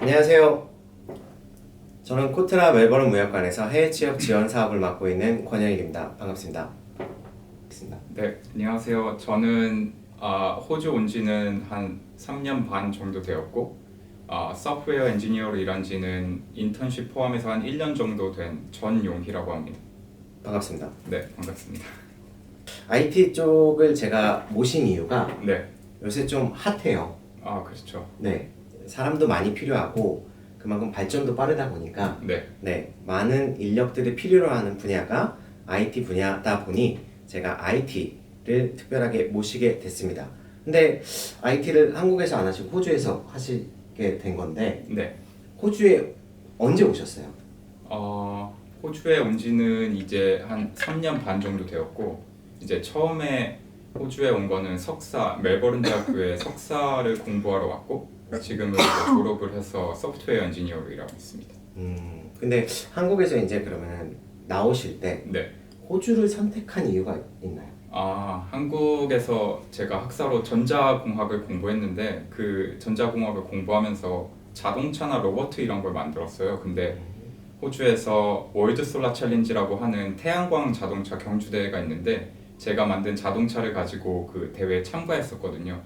안녕하세요. 저는 코트라 멜버른 무역관에서 해외 취업 지원 사업을 맡고 있는 권영일입니다. 반갑습니다. 네, 안녕하세요. 저는 호주 온 지는 한 3년 반 정도 되었고 소프트웨어 엔지니어로 일한 지는 인턴십 포함해서 한 1년 정도 된 전용희라고 합니다. 반갑습니다. 네, 반갑습니다. IT 쪽을 제가 모신 이유가 네, 요새 좀 핫해요. 그렇죠. 네, 사람도 많이 필요하고 그만큼 발전도 빠르다 보니까 네, 많은 인력들이 필요로 하는 분야가 IT 분야다 보니 제가 IT를 특별하게 모시게 됐습니다. 근데 IT를 한국에서 안 하시고 호주에서 하시게 된 건데 네. 호주에 언제 오셨어요? 호주에 온 지는 이제 한 3년 반 정도 되었고 이제 처음에 호주에 온 거는 멜버른 대학교에 석사를 공부하러 왔고 지금은 이제 졸업을 해서 소프트웨어 엔지니어로 일하고 있습니다. 근데 한국에서 이제 그러면 나오실 때 네. 호주를 선택한 이유가 있나요? 한국에서 제가 학사로 전자공학을 공부했는데 그 전자공학을 공부하면서 자동차나 로버트 이런 걸 만들었어요. 근데 호주에서 월드 솔라 챌린지라고 하는 태양광 자동차 경주대회가 있는데 제가 만든 자동차를 가지고 그 대회에 참가했었거든요.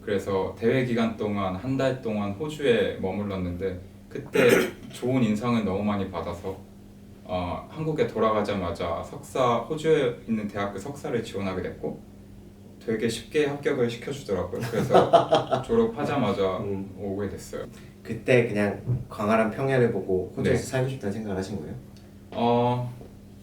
그래서 대회 기간 동안 한 달 동안 호주에 머물렀는데 그때 좋은 인상을 너무 많이 받아서 한국에 돌아가자마자 호주에 있는 대학교 석사를 지원하게 됐고 되게 쉽게 합격을 시켜주더라고요. 그래서 졸업하자마자 오게 됐어요. 그때 그냥 광활한 평야를 보고 호주에서 네. 살고 싶다는 생각을 하신 거예요?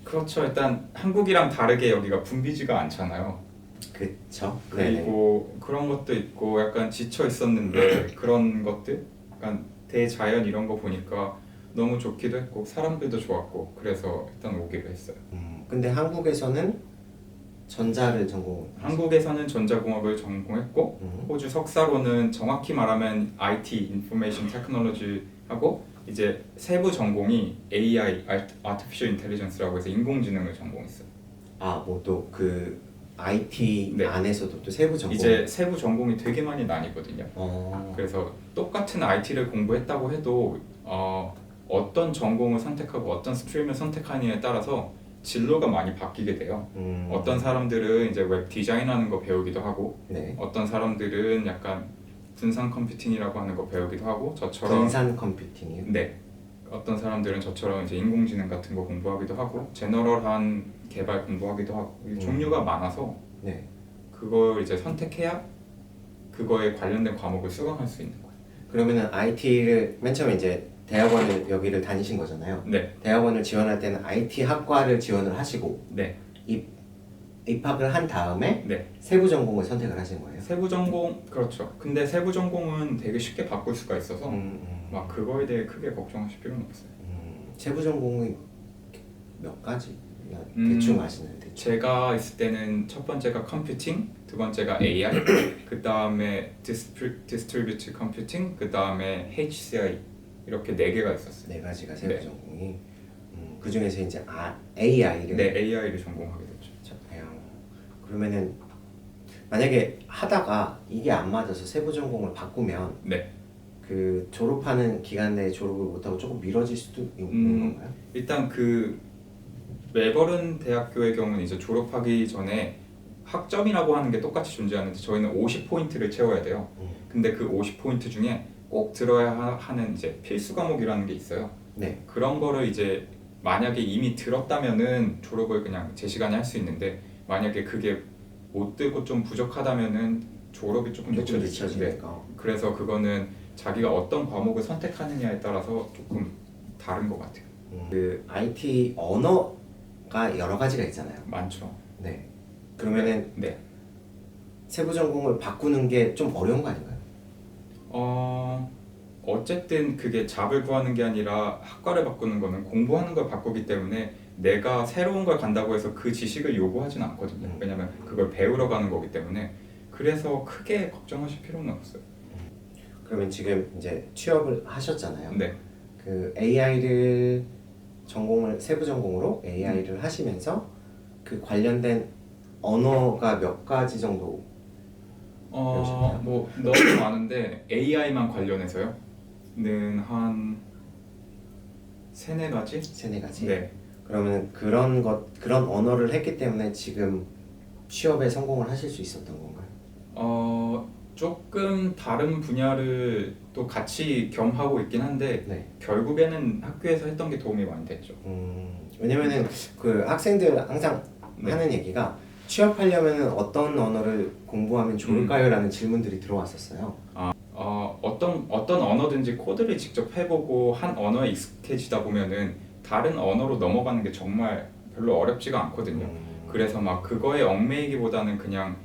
그렇죠. 일단 한국이랑 다르게 여기가 붐비지가 않잖아요. 그쵸. 그리고 그런 것도 있고 약간 지쳐 있었는데 그런 것들, 약간 대자연 이런 거 보니까 너무 좋기도 했고 사람들도 좋았고 그래서 일단 오기로 했어요. 근데 한국에서는 전자를 전공. 한국에서는 전자공학을 전공했고 호주 석사로는 정확히 말하면 IT, Information Technology 하고 이제 세부 전공이 AI, Artificial Intelligence라고 해서 인공지능을 전공했어요. 뭐 또 그 IT 네. 안에서도 또 세부 전공. 이제 세부 전공이 되게 많이 나뉘거든요. 그래서 똑같은 IT를 공부했다고 해도 어떤 전공을 선택하고 어떤 스트림을 선택하느냐에 따라서 진로가 많이 바뀌게 돼요. 어떤 사람들은 이제 웹 디자인하는 거 배우기도 하고 네. 어떤 사람들은 약간 분산 컴퓨팅이라고 하는 거 배우기도 하고 저처럼 분산 컴퓨팅이요? 네. 어떤 사람들은 저처럼 이제 인공지능 같은 거 공부하기도 하고 제너럴한 개발 공부하기도 하고 종류가 많아서 네. 그걸 이제 선택해야 그거에 관련된 과목을 수강할 수 있는 거예요. 그러면은 IT를 맨 처음에 이제 대학원을 여기를 다니신 거잖아요. 네. 대학원을 지원할 때는 IT 학과를 지원을 하시고 네. 입학을 한 다음에 네. 세부 전공을 선택을 하신 거예요. 세부 전공 그렇죠. 근데 세부 전공은 되게 쉽게 바꿀 수가 있어서 막 그거에 대해 크게 걱정하실 필요는 없어요. 세부 전공이 몇 가지? 대충 아시나요? 대충. 제가 있을 때는 첫 번째가 컴퓨팅, 두 번째가 AI, 그 다음에 디스트리뷰티드 컴퓨팅, 그 다음에 HCI 이렇게 네 개가 있었어요. 네 가지가 세부 네. 전공이. 그 중에서 이제 AI를. 네, AI를 전공하게 됐죠. 그러면은 만약에 하다가 이게 안 맞아서 세부 전공을 바꾸면 네. 그 졸업하는 기간 내에 졸업을 못하고 조금 미뤄질 수도 있는 건가요? 일단 그 멜버른 대학교의 경우는 이제 졸업하기 전에 학점이라고 하는 게 똑같이 존재하는데 저희는 50포인트를 채워야 돼요. 근데 그 50포인트 중에 꼭 들어야 하는 이제 필수 과목이라는 게 있어요. 네. 그런 거를 이제 만약에 이미 들었다면은 졸업을 그냥 제 시간에 할 수 있는데 만약에 그게 못 들고 좀 부족하다면은 졸업이 조금 늦춰지죠. 네. 늦춰지니까. 그래서 그거는 자기가 어떤 과목을 선택하느냐에 따라서 조금 다른 것 같아요. 그 IT 언어가 여러 가지가 있잖아요. 많죠. 네. 그러면은 네. 세부 전공을 바꾸는 게 좀 어려운 거 아닌가요? 어쨌든 그게 잡을 구하는 게 아니라 학과를 바꾸는 거는 공부하는 걸 바꾸기 때문에 내가 새로운 걸 간다고 해서 그 지식을 요구하진 않거든요. 왜냐면 그걸 배우러 가는 거기 때문에 그래서 크게 걱정하실 필요는 없어요. 그러면 지금 이제 취업을 하셨잖아요. 네. 그 AI를 세부 전공으로 AI를 하시면서 그 관련된 언어가 몇 가지 정도 배우셨나요? 뭐 너무 많은데 AI만 관련해서요? 한 세네 가지? 세네 가지. 네. 그러면 그런 언어를 했기 때문에 지금 취업에 성공을 하실 수 있었던 건가요? 조금 다른 분야를 또 같이 겸하고 있긴 한데 네. 결국에는 학교에서 했던 게 도움이 많이 됐죠. 왜냐면은 그 학생들 항상 네. 하는 얘기가 취업하려면 어떤 언어를 공부하면 좋을까요?라는 질문들이 들어왔었어요. 어떤 언어든지 코드를 직접 해보고 한 언어에 익숙해지다 보면은 다른 언어로 넘어가는 게 정말 별로 어렵지가 않거든요. 그래서 막 그거에 얽매이기보다는 그냥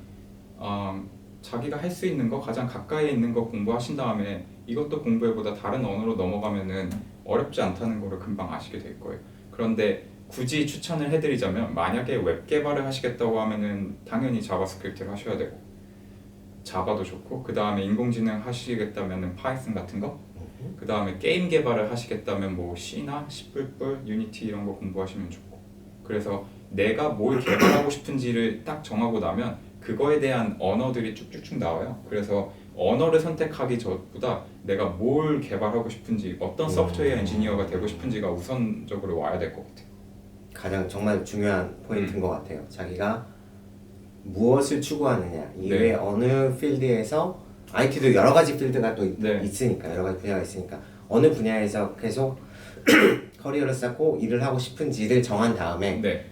자기가 할 수 있는 거, 가장 가까이에 있는 거 공부하신 다음에 이것도 공부해보다 다른 언어로 넘어가면은 어렵지 않다는 거를 금방 아시게 될 거예요. 그런데 굳이 추천을 해드리자면 만약에 웹 개발을 하시겠다고 하면은 당연히 자바스크립트를 하셔야 되고 자바도 좋고, 그 다음에 인공지능 하시겠다면은 파이썬 같은 거, 그 다음에 게임 개발을 하시겠다면 뭐 C나 C++, 유니티 이런 거 공부하시면 좋고. 그래서 내가 뭘 개발하고 싶은지를 딱 정하고 나면 그거에 대한 언어들이 쭉쭉쭉 나와요. 그래서 언어를 선택하기 전보다 내가 뭘 개발하고 싶은지, 어떤 소프트웨어 엔지니어가 되고 싶은지가 우선적으로 와야 될 것 같아요. 가장 정말 중요한 포인트인 것 같아요. 자기가 무엇을 추구하느냐, 이외에 어느 필드에서 IT도 여러 가지 필드가 또 있으니까, 여러 가지 분야가 있으니까 어느 분야에서 계속 커리어를 쌓고 일을 하고 싶은지를 정한 다음에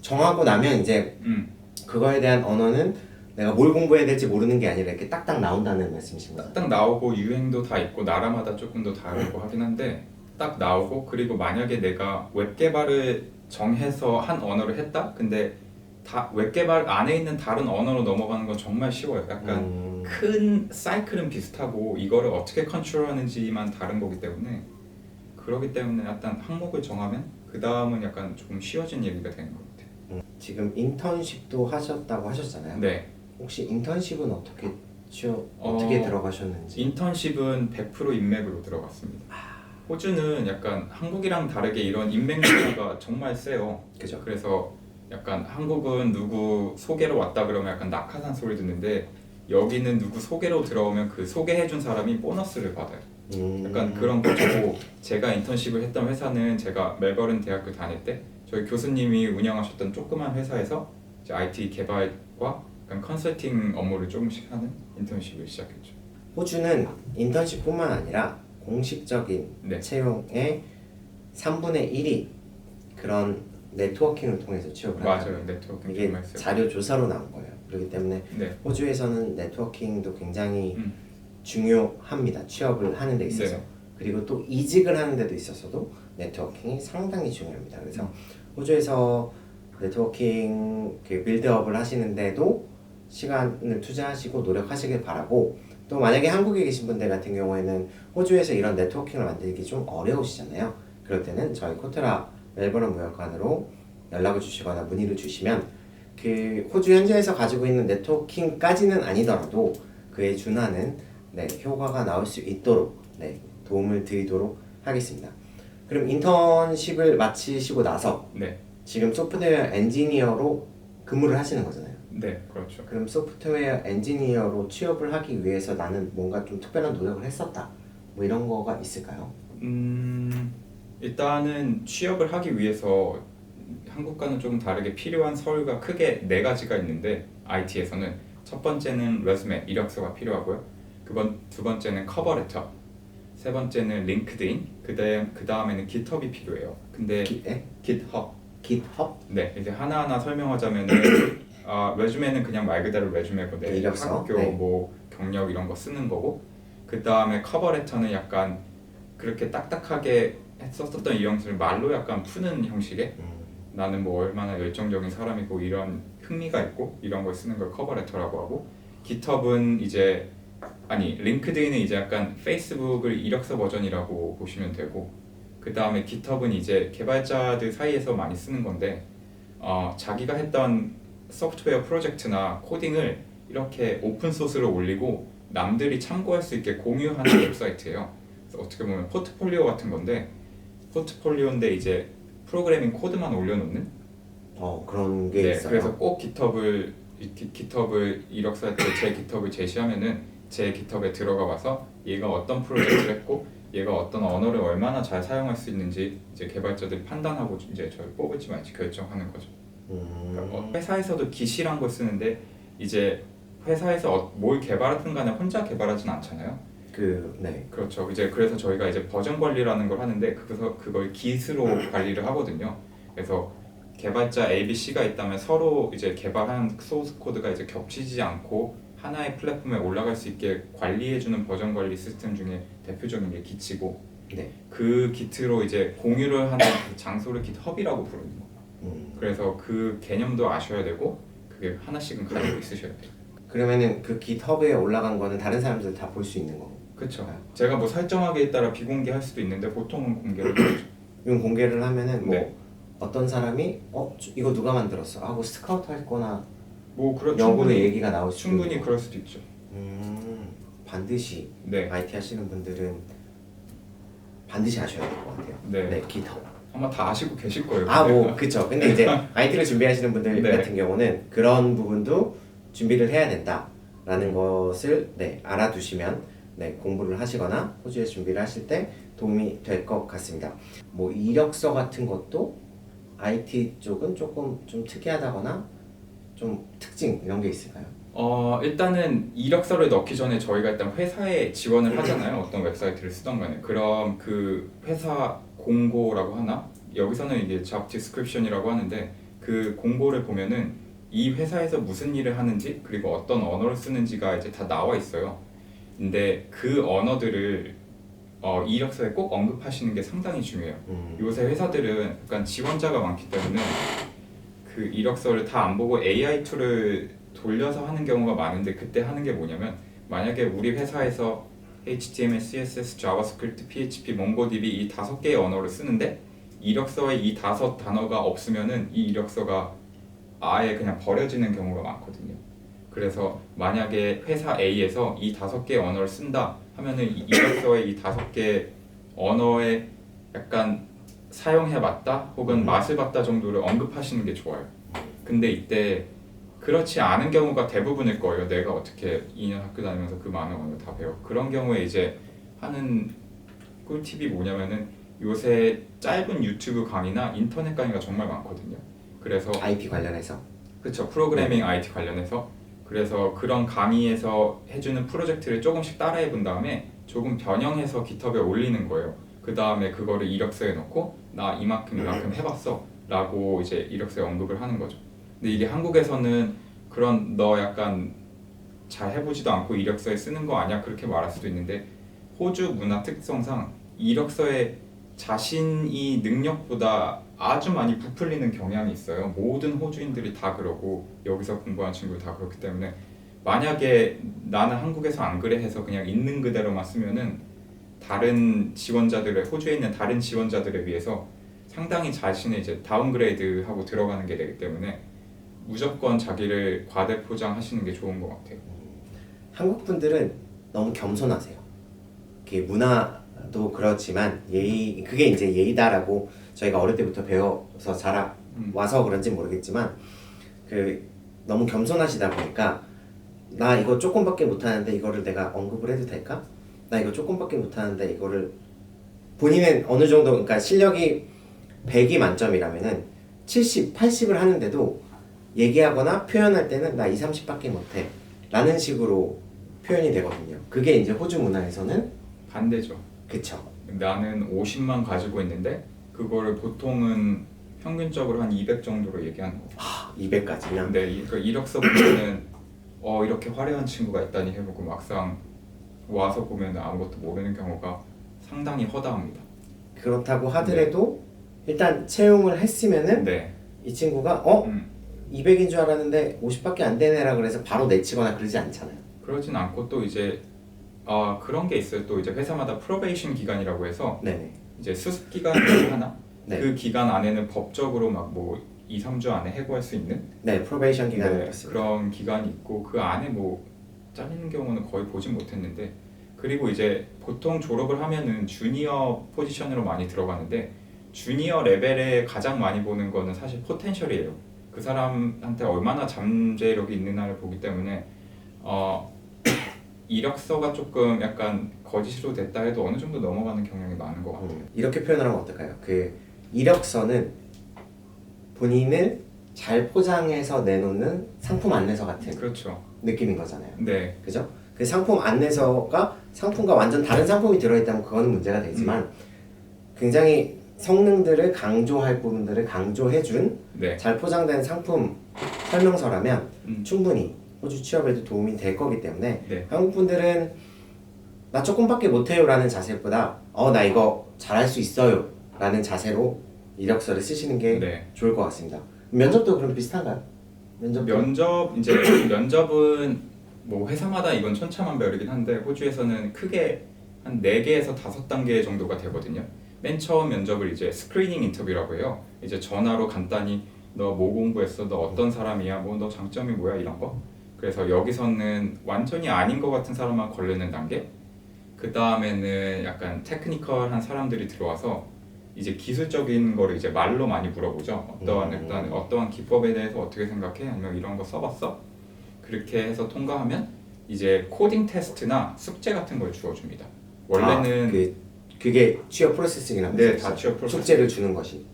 정하고 나면 이제 그거에 대한 언어는 내가 뭘 공부해야 될지 모르는 게 아니라 이렇게 딱딱 나온다는 말씀이신 거죠? 딱 나오고 유행도 다 있고 나라마다 조금 더 다르고 하긴 한데 딱 나오고, 그리고 만약에 내가 웹 개발을 정해서 한 언어를 했다? 근데 웹 개발 안에 있는 다른 언어로 넘어가는 건 정말 쉬워요. 약간 큰 사이클은 비슷하고 이거를 어떻게 컨트롤하는지만 다른 거기 때문에, 그러기 때문에 약간 항목을 정하면 그 다음은 약간 조금 쉬워진 얘기가 되는 것 같아요. 지금 인턴십도 하셨다고 하셨잖아요. 네. 혹시 인턴십은 어떻게 들어가셨는지? 인턴십은 100% 인맥으로 들어갔습니다. 호주는 약간 한국이랑 다르게 이런 인맥 문화가 정말 세요. 그죠. 그래서 약간 한국은 누구 소개로 왔다 그러면 약간 낙하산 소리 듣는데 여기는 누구 소개로 들어오면 그 소개해준 사람이 보너스를 받아요. 약간 그런 거고, 제가 인턴십을 했던 회사는 제가 멜버른 대학교 다닐 때 저희 교수님이 운영하셨던 조그만 회사에서 이제 IT 개발과 약간 컨설팅 업무를 조금씩 하는 인턴십을 시작했죠. 호주는 인턴십뿐만 아니라 공식적인 채용의 3분의 1이 그런 네트워킹을 통해서 취업을 맞아요. 하잖아요. 네트워킹 이게 정말 세요. 자료 조사로 나온 거예요. 그렇기 때문에 호주에서는 네트워킹도 굉장히 중요합니다. 취업을 하는 데 있어서. 그리고 또 이직을 하는 데도 있어서도 네트워킹이 상당히 중요합니다. 그래서 호주에서 네트워킹 빌드업을 하시는데도 시간을 투자하시고 노력하시길 바라고, 또 만약에 한국에 계신 분들 같은 경우에는 호주에서 이런 네트워킹을 만들기 좀 어려우시잖아요. 그럴 때는 저희 코트라 멜버른 무역관으로 연락을 주시거나 문의를 주시면 그 호주 현지에서 가지고 있는 네트워킹까지는 아니더라도 그에 준하는 효과가 나올 수 있도록 도움을 드리도록 하겠습니다. 그럼 인턴십을 마치시고 나서 지금 소프트웨어 엔지니어로 근무를 하시는 거잖아요. 네, 그렇죠. 그럼 소프트웨어 엔지니어로 취업을 하기 위해서 나는 뭔가 좀 특별한 노력을 했었다, 뭐 이런 거가 있을까요? 일단은 취업을 하기 위해서 한국과는 조금 다르게 필요한 서류가 크게 4가지가 있는데, IT에서는 첫 번째는 레주메, 이력서가 필요하고요. 두 번째는 커버레터, 세 번째는 링크드인, 그 다음에는 깃허브이 필요해요. 근데 깃허브. 네, 이제 하나하나 설명하자면은 레주메는 그냥 말 그대로 레주메고 내 이력서, 학교 뭐 경력 이런 거 쓰는 거고, 그 다음에 커버레터는 약간 그렇게 딱딱하게 썼었던 이력서를 말로 약간 푸는 형식의 나는 뭐 얼마나 열정적인 사람이고 이런 흥미가 있고 이런 걸 쓰는 걸 커버레터라고 하고, 깃허브는 링크드인은 이제 약간 페이스북을 이력서 버전이라고 보시면 되고, 그 다음에 깃허브는 이제 개발자들 사이에서 많이 쓰는 건데 자기가 했던 소프트웨어 프로젝트나 코딩을 이렇게 오픈소스로 올리고 남들이 참고할 수 있게 공유하는 웹사이트예요. 그래서 어떻게 보면 포트폴리오 같은 건데, 포트폴리오인데 이제 프로그래밍 코드만 올려놓는 그런 게 있어요. 그래서 꼭 깃허브 이력서에 제 깃허브를 제시하면은 제 깃허브에 들어가 봐서 얘가 어떤 프로젝트를 했고 얘가 어떤 언어를 얼마나 잘 사용할 수 있는지 이제 개발자들이 판단하고 이제 저를 뽑을지 말지 결정하는 거죠. 그러니까 회사에서도 Git이란 걸 쓰는데 이제 회사에서 뭘 개발하든 간에 혼자 개발하진 않잖아요. 네. 그렇죠. 이제 그래서 저희가 이제 버전 관리라는 걸 하는데 그걸 Git으로 관리를 하거든요. 그래서 개발자 A, B, C가 있다면 서로 이제 개발한 소스 코드가 이제 겹치지 않고 하나의 플랫폼에 올라갈 수 있게 관리해주는 버전 관리 시스템 중에 대표적인 게 Git이고 네. 그 Git로 이제 공유를 하는 그 장소를 GitHub이라고 부르는 거예요. 그래서 그 개념도 아셔야 되고 그게 하나씩은 가지고 있으셔야 돼요. 그러면은 그 GitHub에 올라간 거는 다른 사람들 다 볼 수 있는 거고. 그렇죠. 제가 뭐 설정하기에 따라 비공개할 수도 있는데 보통은 공개를 하죠. 이건 공개를 하면은 뭐 네. 어떤 사람이 이거 누가 만들었어 하고 스카우트 할 거나 뭐 그런 역으로 얘기가 나올 수 충분히 있는 그럴 수도 있죠. 반드시 네. IT 하시는 분들은 반드시 아셔야 될 것 같아요. 네. GitHub. 아마 다 아시고 계실 거예요. 뭐 그쵸. 근데 이제 IT를 준비하시는 분들 네. 같은 경우는 그런 부분도 준비를 해야 된다라는 것을 알아두시면 공부를 하시거나 호주에 준비를 하실 때 도움이 될 것 같습니다. 뭐 이력서 같은 것도 IT 쪽은 조금 좀 특이하다거나 좀 특징 이런 게 있을까요? 일단은 이력서를 넣기 전에 저희가 일단 회사에 지원을 하잖아요. 어떤 웹사이트를 쓰던 간에. 그럼 그 회사 공고라고 하나? 여기서는 이게 job description이라고 하는데 그 공고를 보면은 이 회사에서 무슨 일을 하는지 그리고 어떤 언어를 쓰는지가 이제 다 나와 있어요. 근데 그 언어들을 이력서에 꼭 언급하시는 게 상당히 중요해요. 요새 회사들은 약간 지원자가 많기 때문에 그 이력서를 다 안 보고 AI 툴을 돌려서 하는 경우가 많은데 그때 하는 게 뭐냐면 만약에 우리 회사에서 HTML, CSS, JavaScript, PHP, MongoDB 이 5개의 언어를 쓰는데 이력서에 이 5단어가 없으면은 이 이력서가 아예 그냥 버려지는 경우가 많거든요. 그래서 만약에 회사 A에서 이 5개의 언어를 쓴다 하면은 이 이력서에 이 5개 언어에 약간 사용해봤다 혹은 맛을 봤다 정도를 언급하시는 게 좋아요. 근데 이때 그렇지 않은 경우가 대부분일 거예요. 내가 어떻게 2년 학교 다니면서 그 많은 언어를 다 배워. 그런 경우에 이제 하는 꿀팁이 뭐냐면은 요새 짧은 유튜브 강의나 인터넷 강의가 정말 많거든요. 그래서 IT 관련해서 그쵸, 프로그래밍 IT 관련해서 그래서 그런 강의에서 해주는 프로젝트를 조금씩 따라해 본 다음에 조금 변형해서 GitHub에 올리는 거예요. 그 다음에 그거를 이력서에 넣고 나 이만큼 해봤어 라고 이제 이력서에 언급을 하는 거죠. 근데 이게 한국에서는 그런 너 약간 잘 해보지도 않고 이력서에 쓰는 거 아니야 그렇게 말할 수도 있는데 호주 문화 특성상 이력서에 자신이 능력보다 아주 많이 부풀리는 경향이 있어요. 모든 호주인들이 다 그러고 여기서 공부한 친구들 다 그렇기 때문에 만약에 나는 한국에서 안 그래 해서 그냥 있는 그대로만 쓰면은 다른 지원자들의 호주에 있는 다른 지원자들에 비해서 상당히 자신을 이제 다운그레이드하고 들어가는 게 되기 때문에 무조건 자기를 과대 포장하시는 게 좋은 것 같아요. 한국 분들은 너무 겸손하세요. 그게 문화도 그렇지만 그게 이제 예의다라고 저희가 어릴 때부터 배워서 와서 그런지 모르겠지만 너무 겸손하시다 보니까 나 이거 조금밖에 못하는데 이거를 내가 언급을 해도 될까? 나 이거 조금밖에 못하는데 이거를 본인은 어느 정도 그러니까 실력이 100이 만점이라면은 70, 80을 하는데도 얘기하거나 표현할 때는 나 20, 30밖에 못해 라는 식으로 표현이 되거든요. 그게 이제 호주 문화에서는 반대죠. 그쵸. 나는 50만 가지고 있는데 그거를 보통은 평균적으로 한 200 정도로 얘기하는 거죠. 200까지나? 네, 그러니까 이력서 보면은 이렇게 화려한 친구가 있다니 해보고 막상 와서 보면 아무것도 모르는 경우가 상당히 허다합니다. 그렇다고 하더라도 일단 채용을 했으면은 네. 이 친구가 200인 줄 알았는데 50밖에 안 되네라 그래서 바로 내치거나 그러지 않잖아요. 그러진 않고 또 이제 그런 게 있어요. 또 이제 회사마다 프로베이션 기간이라고 해서 네네. 이제 수습 기간이 하나? 네. 그 기간 안에는 법적으로 막 뭐 2, 3주 안에 해고할 수 있는 네, 프로베이션 기간이 네, 있습니다. 그런 기간이 있고 그 안에 뭐 잘리는 경우는 거의 보진 못했는데 그리고 이제 보통 졸업을 하면은 주니어 포지션으로 많이 들어가는데 주니어 레벨에 가장 많이 보는 거는 사실 포텐셜이에요. 그 사람한테 얼마나 잠재력이 있느냐를 보기 때문에 이력서가 조금 약간 거짓으로 됐다 해도 어느 정도 넘어가는 경향이 많은 것 같아요. 이렇게 표현을 하면 어떨까요? 그 이력서는 본인을 잘 포장해서 내놓는 상품 안내서 같은 그렇죠. 느낌인 거잖아요. 네, 그죠? 그 상품 안내서가 상품과 완전 다른 상품이 들어있다면 그거는 문제가 되지만 굉장히 성능들을 강조할 부분들을 강조해준 네, 잘 포장된 상품 설명서라면 음. 충분히 호주 취업에도 도움이 될 거기 때문에 네. 한국 분들은 나 조금밖에 못해요 라는 자세보다 나 이거 잘할 수 있어요 라는 자세로 이력서를 쓰시는 게 네. 좋을 것 같습니다. 면접도 그럼 비슷한가요? 면접도? 이제 면접은 뭐 회사마다 이건 천차만별이긴 한데 호주에서는 크게 한 4개에서 5단계 정도가 되거든요. 맨 처음 면접을 이제 스크리닝 인터뷰라고 해요. 이제 전화로 간단히 너 뭐 공부했어? 너 어떤 사람이야? 뭐 너 장점이 뭐야? 이런 거. 그래서 여기서는 완전히 아닌 것 같은 사람만 걸르는 단계. 그 다음에는 약간 테크니컬한 사람들이 들어와서 이제 기술적인 거를 이제 말로 많이 물어보죠. 일단 어떠한 기법에 대해서 어떻게 생각해? 아니면 이런 거 써봤어? 그렇게 해서 통과하면 이제 코딩 테스트나 숙제 같은 걸 주어줍니다. 원래는 그게 취업 프로세싱이라고 네, 다 취업 프로세싱. 숙제를 주는 것이.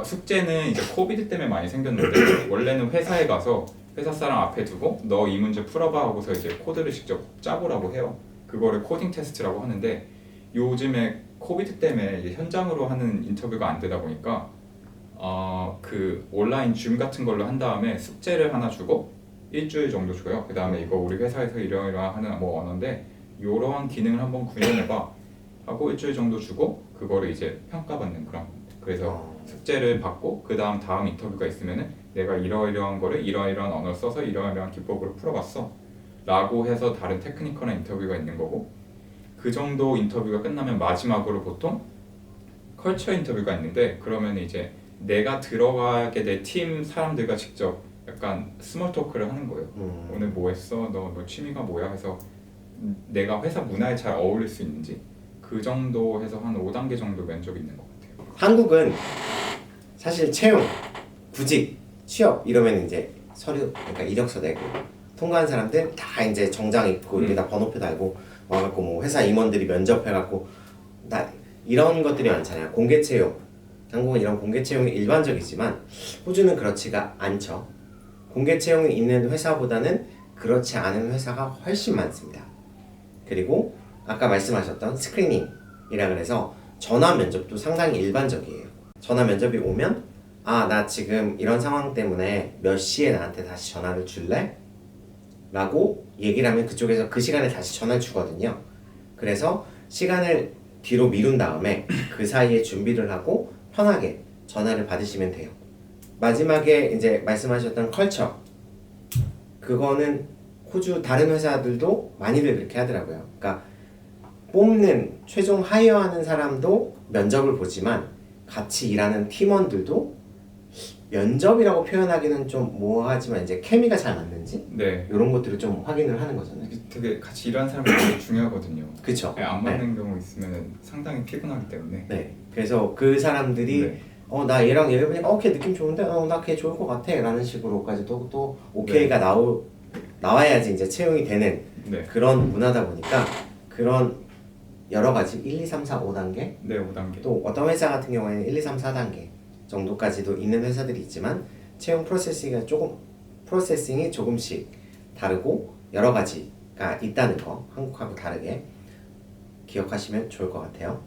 숙제는 이제 코비드 때문에 많이 생겼는데 원래는 회사에 가서 회사 사람 앞에 두고 너 이 문제 풀어봐 하고서 이제 코드를 직접 짜보라고 해요. 그거를 코딩 테스트라고 하는데 요즘에 코비드 때문에 이제 현장으로 하는 인터뷰가 안 되다 보니까 그 온라인 줌 같은 걸로 한 다음에 숙제를 하나 주고 일주일 정도 줘요. 그 다음에 이거 우리 회사에서 이러이러한 하는 뭐 언어인데 이러한 기능을 한번 구현해봐 하고 일주일 정도 주고 그거를 이제 평가받는 그런. 그래서 숙제를 받고 그 다음 인터뷰가 있으면은 내가 이러이러한 거를 이러이러한 언어를 써서 이러이러한 기법으로 풀어봤어 라고 해서 다른 테크니컬한 인터뷰가 있는 거고, 그 정도 인터뷰가 끝나면 마지막으로 보통 컬처 인터뷰가 있는데 그러면 이제 내가 들어가게 될 팀 사람들과 직접 약간 스몰 토크를 하는 거예요. 오늘 뭐 했어? 너 취미가 뭐야? 해서 내가 회사 문화에 잘 어울릴 수 있는지 그 정도 해서 한 5단계 정도 면접이 있는 것 같아요. 한국은 사실 채용, 구직, 취업 이러면 이제 서류, 그러니까 이력서 내고 통과한 사람들 다 이제 정장 입고 여기다 번호표 달고 와갖고 뭐 회사 임원들이 면접해갖고 나 이런 것들이 많잖아요. 공개 채용. 한국은 이런 공개 채용이 일반적이지만 호주는 그렇지가 않죠. 공개 채용이 있는 회사보다는 그렇지 않은 회사가 훨씬 많습니다. 그리고 아까 말씀하셨던 스크리닝이라 그래서 전화 면접도 상당히 일반적이에요. 전화 면접이 오면 나 지금 이런 상황 때문에 몇 시에 나한테 다시 전화를 줄래? 라고 얘기를 하면 그쪽에서 그 시간에 다시 전화를 주거든요. 그래서 시간을 뒤로 미룬 다음에 그 사이에 준비를 하고 편하게 전화를 받으시면 돼요. 마지막에 이제 말씀하셨던 컬처, 그거는 호주 다른 회사들도 많이들 그렇게 하더라고요. 그러니까 뽑는 최종 하이어하는 사람도 면접을 보지만 같이 일하는 팀원들도 면접이라고 표현하기는 좀 뭐하지만 이제 케미가 잘 맞는지 네. 이런 것들을 좀 확인을 하는 거잖아요. 되게 같이 일하는 사람이 되게 중요하거든요. 그쵸? 안 맞는 경우 있으면 상당히 피곤하기 때문에. 네. 그래서 그 사람들이 네. 나 얘랑 얘기 보니까 걔 느낌 좋은데 나 걔 좋을 것 같아 라는 식으로까지 또 오케이가 나와야지 이제 채용이 되는 네. 그런 문화다 보니까 그런 여러 가지 1, 2, 3, 4, 5단계 네, 5단계. 또 어떤 회사 같은 경우에는 1, 2, 3, 4단계 정도까지도 있는 회사들이 있지만 채용 프로세싱이 조금씩 다르고 여러 가지가 있다는 거 한국하고 다르게 기억하시면 좋을 것 같아요.